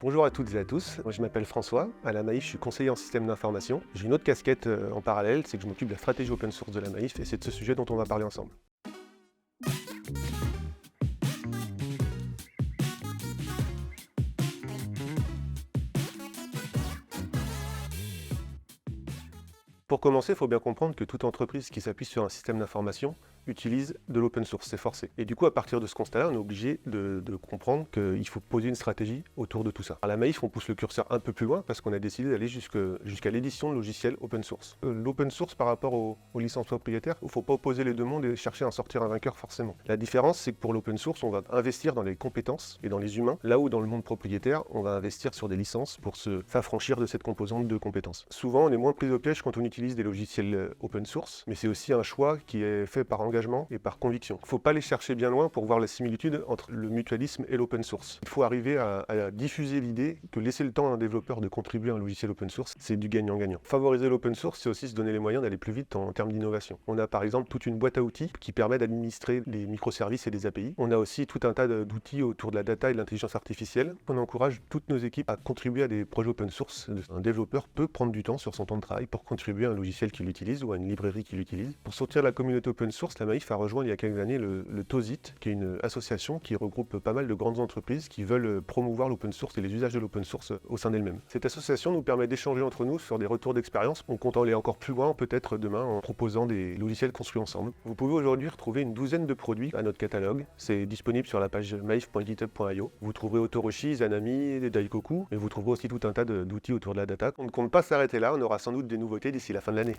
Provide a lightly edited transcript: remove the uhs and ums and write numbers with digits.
Bonjour à toutes et à tous, moi je m'appelle François, à la Maïf je suis conseiller en système d'information. J'ai une autre casquette en parallèle, c'est que je m'occupe de la stratégie open source de la Maïf et c'est de ce sujet dont on va parler ensemble. Pour commencer, il faut bien comprendre que toute entreprise qui s'appuie sur un système d'information utilise de l'open source, c'est forcé. Et du coup, à partir de ce constat-là, on est obligé de comprendre qu'il faut poser une stratégie autour de tout ça. À la Maïf, on pousse le curseur un peu plus loin parce qu'on a décidé d'aller jusqu'à l'édition de logiciels open source. L'open source par rapport aux licences propriétaires, il ne faut pas opposer les deux mondes et chercher à en sortir un vainqueur forcément. La différence, c'est que pour l'open source, on va investir dans les compétences et dans les humains, là où dans le monde propriétaire, on va investir sur des licences pour s'affranchir de cette composante de compétences. Souvent, on est moins pris au piège quand on utilise des logiciels open source, mais c'est aussi un choix qui est fait par engagement et par conviction. Il ne faut pas les chercher bien loin pour voir la similitude entre le mutualisme et l'open source. Il faut arriver à diffuser l'idée que laisser le temps à un développeur de contribuer à un logiciel open source, c'est du gagnant-gagnant. Favoriser l'open source, c'est aussi se donner les moyens d'aller plus vite en termes d'innovation. On a par exemple toute une boîte à outils qui permet d'administrer les microservices et les API. On a aussi tout un tas d'outils autour de la data et de l'intelligence artificielle. On encourage toutes nos équipes à contribuer à des projets open source. Un développeur peut prendre du temps sur son temps de travail pour contribuer à un logiciel qu'il utilise ou à une librairie qu'il utilise. Pour sortir de la communauté open source, la Maïf a rejoint il y a quelques années le TOSIT, qui est une association qui regroupe pas mal de grandes entreprises qui veulent promouvoir l'open source et les usages de l'open source au sein d'elles-mêmes. Cette association nous permet d'échanger entre nous sur des retours d'expérience. On compte aller encore plus loin peut-être demain en proposant des logiciels construits ensemble. Vous pouvez aujourd'hui retrouver une douzaine de produits à notre catalogue. C'est disponible sur la page maif.github.io. Vous trouverez Autoroshi, Zanami, Daikoku, et vous trouverez aussi tout un tas d'outils autour de la data. On ne compte pas s'arrêter là, on aura sans doute des nouveautés d'ici la fin de l'année.